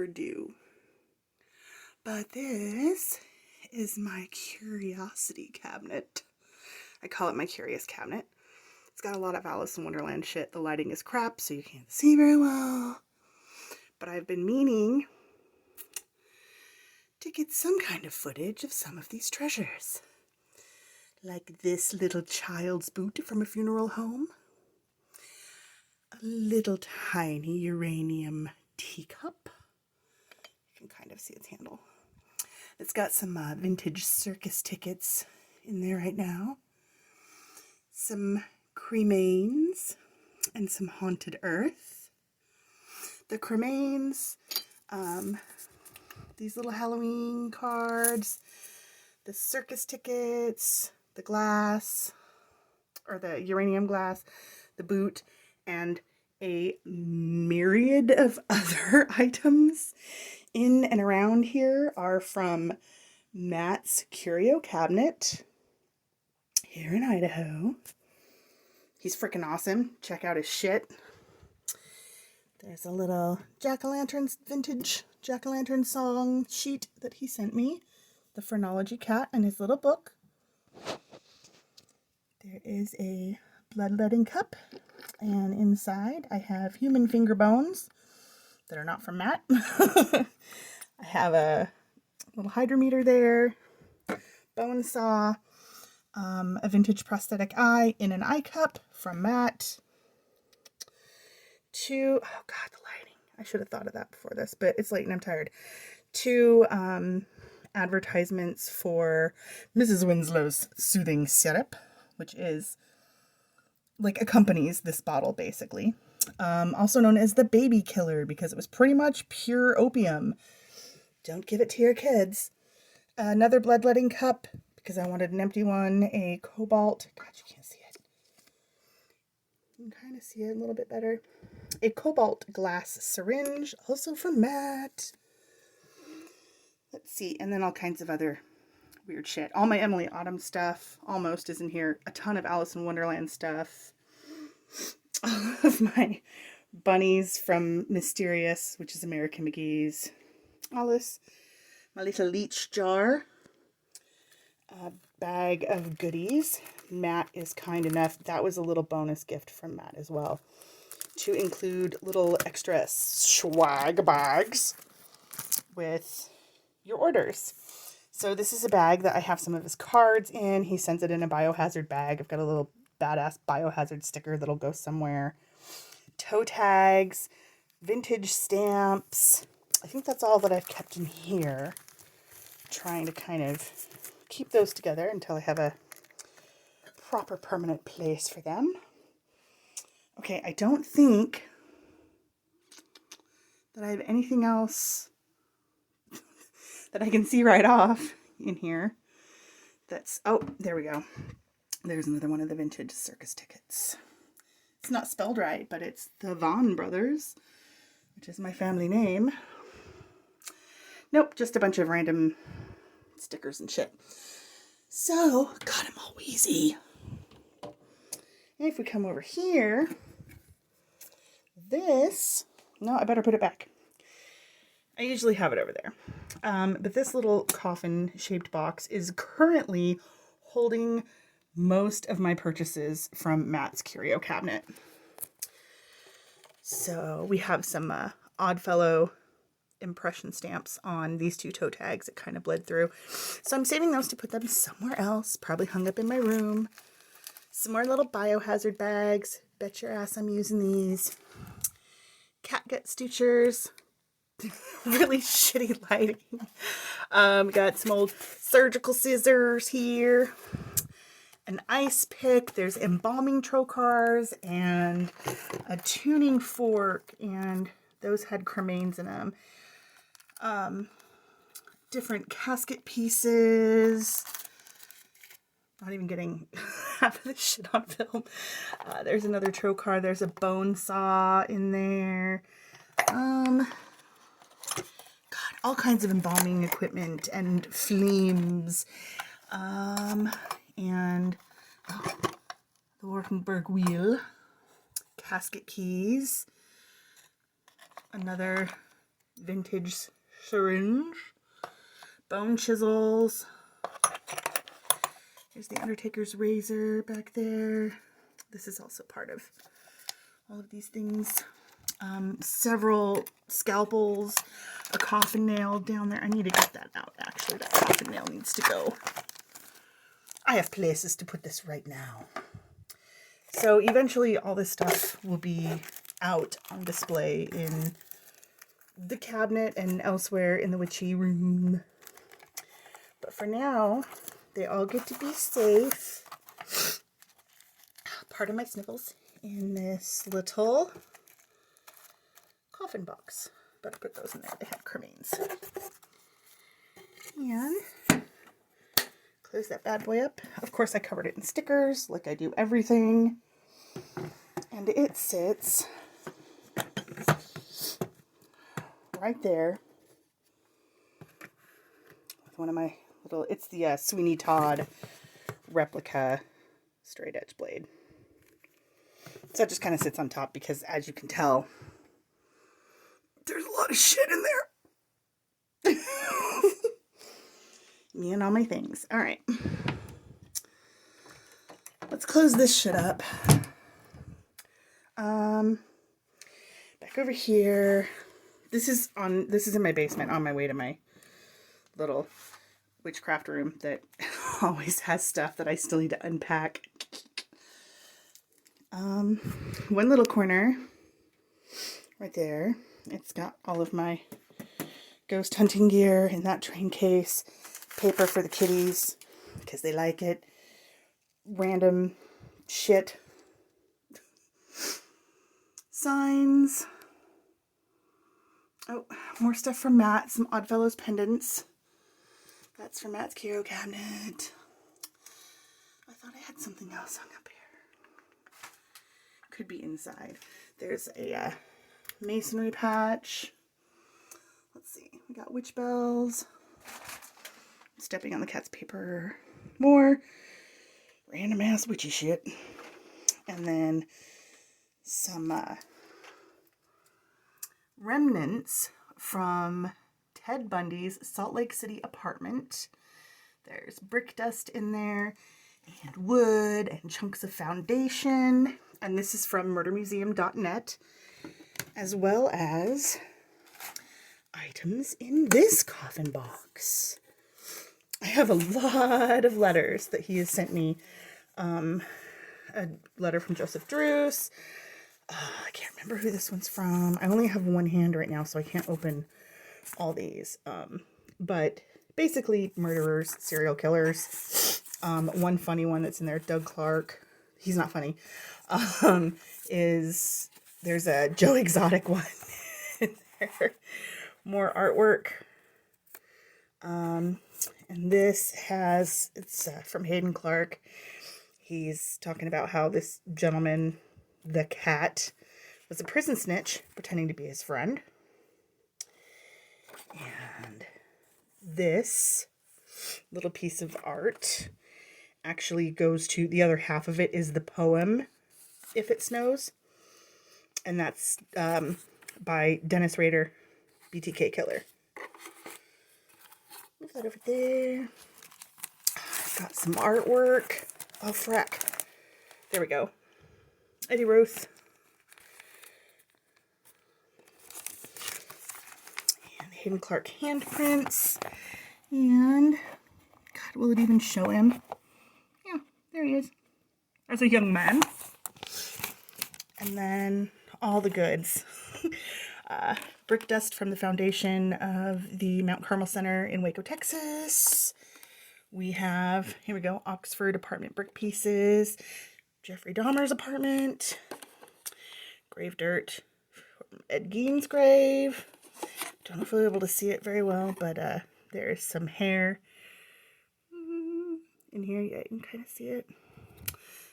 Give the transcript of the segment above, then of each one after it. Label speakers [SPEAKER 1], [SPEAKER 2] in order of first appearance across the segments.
[SPEAKER 1] do. But this is my curiosity cabinet. I call it my curious cabinet. It's got a lot of Alice in Wonderland shit. The lighting is crap, so you can't see very well. But I've been meaning to get some kind of footage of some of these treasures. Like this little child's boot from a funeral home. A little tiny uranium teacup. You can kind of see its handle. It's got some vintage circus tickets in there right now. Some cremains and some haunted earth. The cremains, these little Halloween cards, the circus tickets, the glass, or the uranium glass, the boot, and a myriad of other items in and around here are from Matt's Curio cabinet here in Idaho. He's freaking awesome. Check out his shit. There's a little jack-o'-lantern, vintage jack-o'-lantern song sheet that he sent me. The phrenology cat and his little book. There is a bloodletting cup. And inside I have human finger bones that are not from Matt. I have a little hydrometer there. Bone saw. A vintage prosthetic eye in an eye cup from Matt. Oh God, the lighting. I should have thought of that before this, but it's late and I'm tired. 2 advertisements for Mrs. Winslow's soothing syrup, which is like accompanies this bottle basically. Also known as the baby killer because it was pretty much pure opium. Don't give it to your kids. Another bloodletting cup because I wanted an empty one. A cobalt. God, you can't see it. You can kind of see it a little bit better. A cobalt glass syringe, also from Matt. Let's see, and then all kinds of other weird shit. All my Emily Autumn stuff almost is in here. A ton of Alice in Wonderland stuff. All of my bunnies from Mysterious, which is American McGee's. Alice. My little leech jar. A bag of goodies. Matt is kind enough. That was a little bonus gift from Matt as well. To include little extra swag bags with your orders. So this is a bag that I have some of his cards in. He sends it in a biohazard bag. I've got a little badass biohazard sticker that'll go somewhere. Toe tags, vintage stamps. I think that's all that I've kept in here. Trying to kind of keep those together until I have a proper permanent place for them. Okay, I don't think that I have anything else that I can see right off in here. Oh, there we go. There's another one of the vintage circus tickets. It's not spelled right, but it's the Vaughn brothers, which is my family name. Nope, just a bunch of random stickers and shit. So, God, I'm all wheezy. And if we come over here, no, I better put it back. I usually have it over there. But this little coffin-shaped box is currently holding most of my purchases from Matt's Curio cabinet. So we have some Oddfellow impression stamps on these 2 toe tags that kind of bled through. So I'm saving those to put them somewhere else, probably hung up in my room. Some more little biohazard bags. Bet your ass I'm using these. Catgut stitchers. Really shitty lighting. Got some old surgical scissors here. An ice pick. There's embalming trocars and a tuning fork, and those had cremains in them. Different casket pieces. Not even getting half of this shit on film. There's another trocar. There's a bone saw in there. God, all kinds of embalming equipment and flames. And the Wartenberg wheel. Casket keys. Another vintage syringe, bone chisels. Here's the Undertaker's razor back there. This is also part of all of these things. Several scalpels, a coffin nail down there. I need to get that out, actually. That coffin nail needs to go. I have places to put this right now. So eventually all this stuff will be out on display in the cabinet and elsewhere in the witchy room. But for now, they all get to be safe. Part of my sniffles in this little coffin box. Better put those in there. They have cremains. And close that bad boy up. Of course, I covered it in stickers, like I do everything. And it sits right there with one of my little, it's the Sweeney Todd replica straight edge blade. So it just kind of sits on top because, as you can tell, there's a lot of shit in there. Me and all my things. All right. Let's close this shit up. Back over here. This is in my basement on my way to my little witchcraft room that always has stuff that I still need to unpack. One little corner right there. It's got all of my ghost hunting gear in that train case, paper for the kitties because they like it, random shit, signs. Oh, more stuff from Matt, some Oddfellows pendants. That's from Matt's Curio cabinet. I thought I had something else hung up here. Could be inside. There's a masonry patch. Let's see. We got witch bells. Stepping on the cat's paper. More random ass witchy shit. And then some remnants from Ted Bundy's Salt Lake City apartment. There's brick dust in there, and wood, and chunks of foundation. And this is from murdermuseum.net, as well as items in this coffin box. I have a lot of letters that he has sent me. A letter from Joseph Druce. I can't remember who this one's from. I only have one hand right now, so I can't open all these. But basically murderers, serial killers. One funny one that's in there, Doug Clark. He's not funny. There's a Joe Exotic one in there. More artwork. And this it's from Hayden Clark. He's talking about how this gentleman, the cat, was a prison snitch pretending to be his friend. And this little piece of art actually goes to, the other half of it is the poem, If It Snows. And that's by Dennis Rader, BTK Killer. Move that over there. I've got some artwork. Oh, frack. There we go. Eddie Roth. And Hayden Clark handprints. And, God, will it even show him? Yeah, there he is. As a young man. And then all the goods. Brick dust from the foundation of the Mount Carmel Center in Waco, Texas. We have, here we go, Oxford apartment brick pieces. Jeffrey Dahmer's apartment. Grave dirt from Ed Gein's grave. Don't know if we'll be able to see it very well, but there is some hair in here. Yeah, you can kind of see it.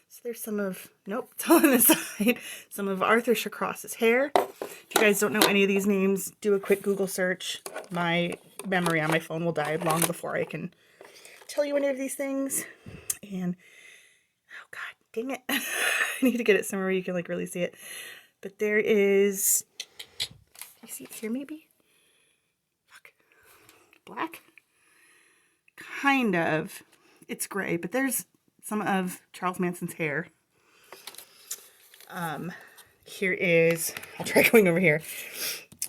[SPEAKER 1] So there's some of, nope, it's all on the side. Some of Arthur Shawcross's hair. If you guys don't know any of these names, do a quick Google search. My memory on my phone will die long before I can tell you any of these things. And, oh God, dang it. I need to get it somewhere where you can like really see it. But there is, can you see it here maybe? black? Kind of. It's gray, but there's some of Charles Manson's hair. Here is, I'll try going over here.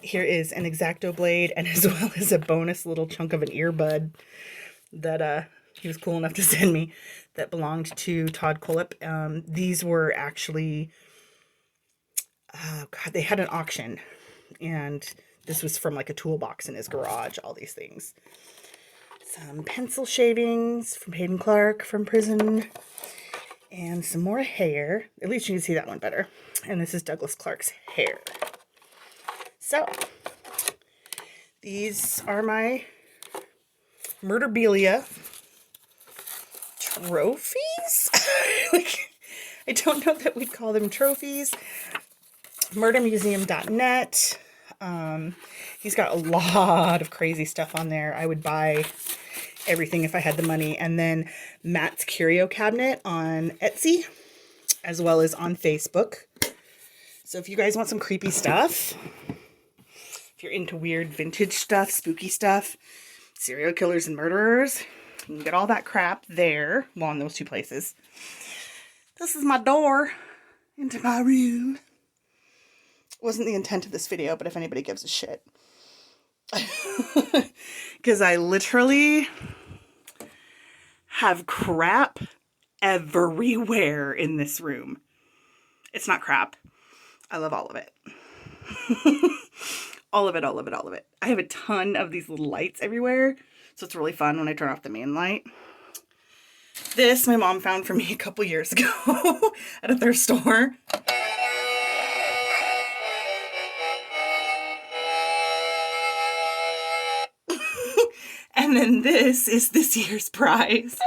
[SPEAKER 1] Here is an X-Acto blade, and as well as a bonus little chunk of an earbud that he was cool enough to send me that belonged to Todd Kohlep. These were actually, God, they had an auction, and this was from like a toolbox in his garage, all these things. Some pencil shavings from Hayden Clark from prison, and some more hair. At least you can see that one better. And this is Douglas Clark's hair. So, these are my memorabilia trophies? Like, I don't know that we'd call them trophies. Murdermuseum.net. He's got a lot of crazy stuff on there. I would buy everything if I had the money. And then Matt's Curio cabinet on Etsy, as well as on Facebook. So if you guys want some creepy stuff, if you're into weird vintage stuff, spooky stuff, serial killers and murderers, you can get all that crap there. Well, in those two places. This is my door into my room. Wasn't the intent of this video, but if anybody gives a shit. Because I literally have crap everywhere in this room. It's not crap. I love all of it. All of it, all of it, all of it. I have a ton of these little lights everywhere, so it's really fun when I turn off the main light. This my mom found for me a couple years ago at a thrift store. And then this is this year's prize.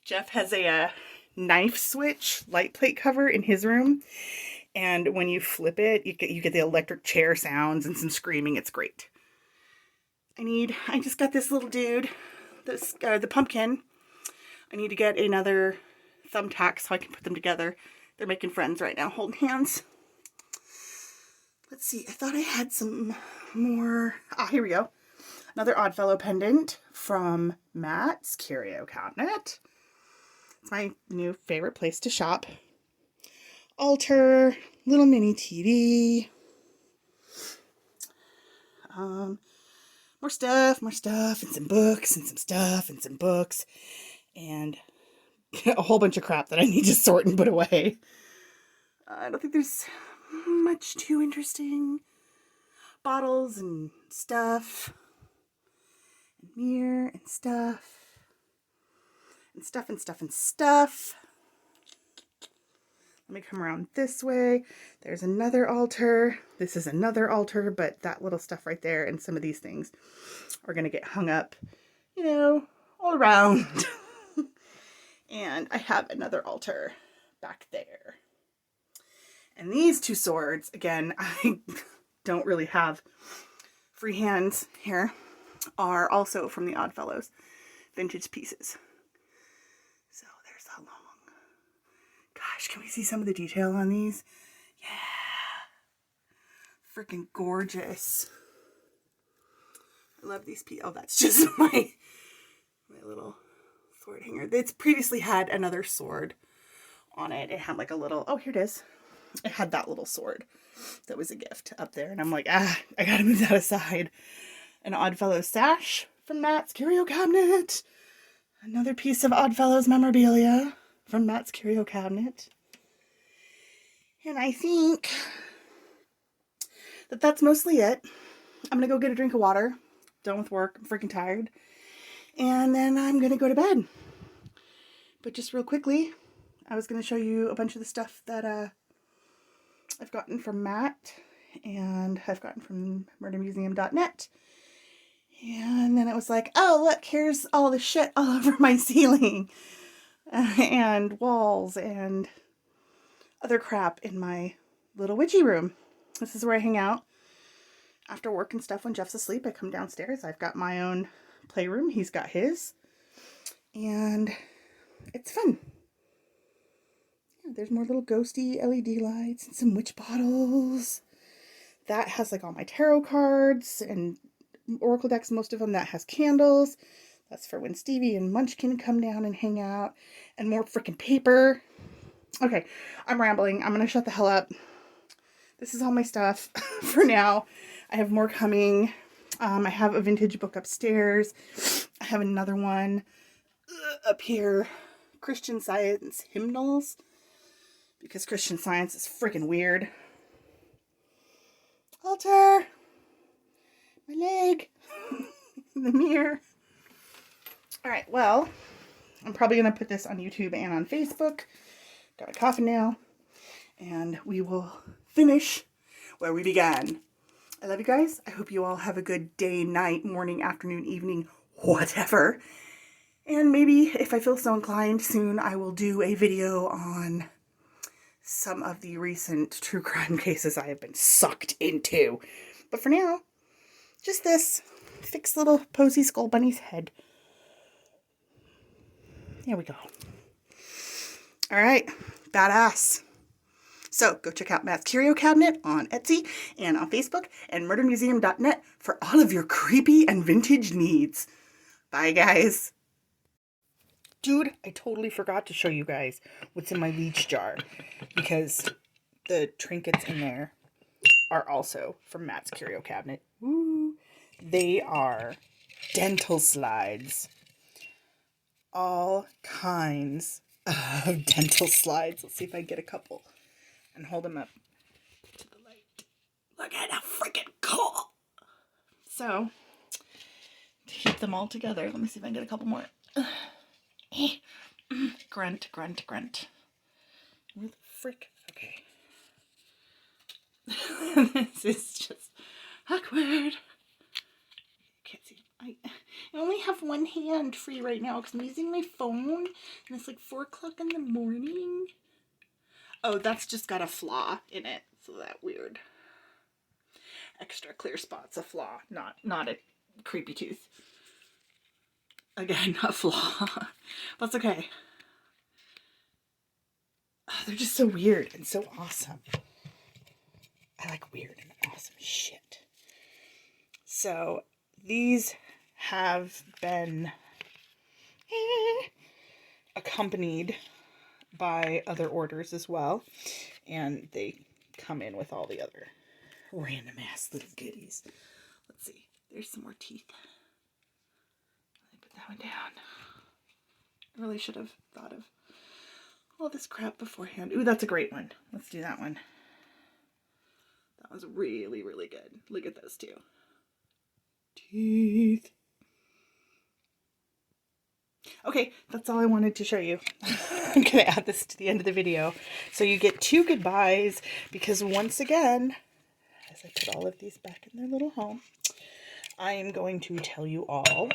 [SPEAKER 1] Jeff has a knife switch light plate cover in his room, and when you flip it, you get the electric chair sounds and some screaming. It's great. I just got this little dude, the pumpkin. I need to get another thumbtack so I can put them together. They're making friends right now, holding hands. Let's see, I thought I had some more. Here we go. Another Oddfellow pendant from Matt's Curio cabinet. It's my new favorite place to shop. Altar, little mini TV. More stuff, and some books, and some stuff, and some books, and a whole bunch of crap that I need to sort and put away. I don't think there's much too interesting. Bottles and stuff, and mirror and stuff. And stuff and stuff and stuff. Let me come around this way. There's another altar. This is another altar, but that little stuff right there and some of these things are going to get hung up, you know, all around. And I have another altar back there. And these two swords, again, I don't really have free hands here, are also from the Oddfellows vintage pieces. So there's that long. Gosh, can we see some of the detail on these? Yeah. Freaking gorgeous. I love these pieces. Oh, that's just my little sword hanger. It's previously had another sword on it. It had like a little, oh, here it is. It had that little sword that was a gift up there. And I'm like, I gotta move that aside. An Oddfellow sash from Matt's Curio cabinet. Another piece of Oddfellows memorabilia from Matt's Curio cabinet. And I think that that's mostly it. I'm going to go get a drink of water. Done with work. I'm freaking tired. And then I'm going to go to bed. But just real quickly, I was going to show you a bunch of the stuff that I've gotten from Matt. And I've gotten from murdermuseum.net. And then it was like, oh, look, here's all the shit all over my ceiling. And walls and other crap in my little witchy room. This is where I hang out after work and stuff. When Jeff's asleep, I come downstairs. I've got my own playroom. He's got his. And it's fun. There's more little ghosty LED lights and some witch bottles. That has like all my tarot cards and oracle decks, most of them. That has candles. That's for when Stevie and Munchkin come down and hang out. And more freaking paper. Okay, I'm rambling. I'm going to shut the hell up. This is all my stuff for now. I have more coming. I have a vintage book upstairs. I have another one up here. Christian Science hymnals. Because Christian Science is freaking weird. Altar. My leg. The mirror. Alright, well, I'm probably going to put this on YouTube and on Facebook. Got a coffin nail. And we will finish where we began. I love you guys. I hope you all have a good day, night, morning, afternoon, evening, whatever. And maybe if I feel so inclined soon, I will do a video on some of the recent true crime cases I have been sucked into. But for now, just this. Fix little Posy Skull Bunny's head. There we go. All right. Badass. So go check out Matt's Curio Cabinet on Etsy and on Facebook and murdermuseum.net for all of your creepy and vintage needs. Bye, guys. Dude, I totally forgot to show you guys what's in my leech jar because the trinkets in there are also from Matt's Curio Cabinet. Woo! They are dental slides. All kinds of dental slides. Let's see if I can get a couple and hold them up to the light. Look at how freaking cool. So, to keep them all together, let me see if I can get a couple more. Grunt, grunt, grunt. Where the frick? Okay. This is just awkward. Can't see. I only have one hand free right now because I'm using my phone and it's like 4 o'clock in the morning. Oh, that's just got a flaw in it. So that weird extra clear spot's a flaw, not a creepy tooth. Again, a flaw. That's okay. Oh, they're just so weird and so awesome. I like weird and awesome shit. So these have been accompanied by other orders as well. And they come in with all the other random ass little goodies. Let's see. There's some more teeth. Let me put that one down. I really should have thought of all this crap beforehand. Ooh, that's a great one. Let's do that one. That was really, really good. Look at those two. Teeth. Okay, that's all I wanted to show you. I'm going to add this to the end of the video. So you get 2 goodbyes because once again, as I put all of these back in their little home, I am going to tell you all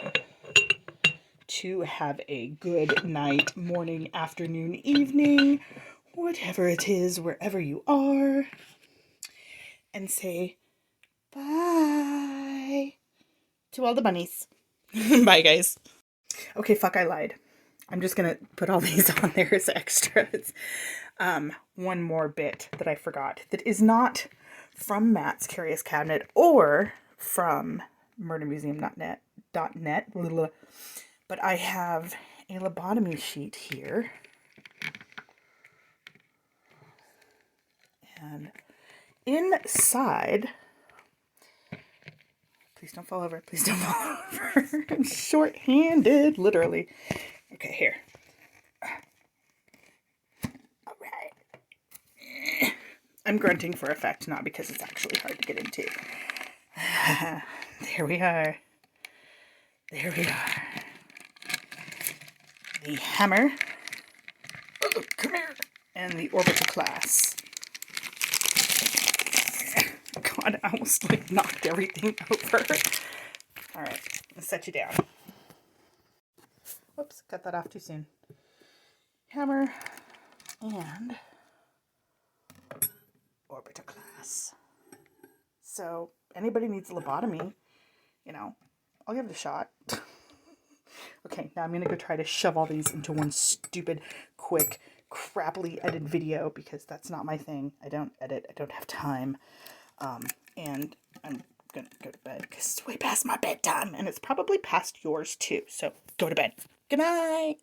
[SPEAKER 1] to have a good night, morning, afternoon, evening, whatever it is, wherever you are, and say bye to all the bunnies. Bye, guys. Okay, fuck, I lied. I'm just going to put all these on there as extras. One more bit that I forgot that is not from Matt's Curious Cabinet or from murdermuseum.net, but I have a lobotomy sheet here. And inside, please don't fall over. Please don't fall over. I'm short-handed, literally. Okay, here. All right. I'm grunting for effect, not because it's actually hard to get into. There we are. There we are. The hammer. Oh, come here. And the orbital class. God, I almost like knocked everything over. All right, let's set you down. Whoops, cut that off too soon. Hammer and orbital class. So anybody needs a lobotomy, you know, I'll give it a shot. Okay, now I'm going to go try to shove all these into one stupid, quick, crappily edited video because that's not my thing. I don't edit. I don't have time. And I'm gonna go to bed because it's way past my bedtime and it's probably past yours too. So go to bed. Good night.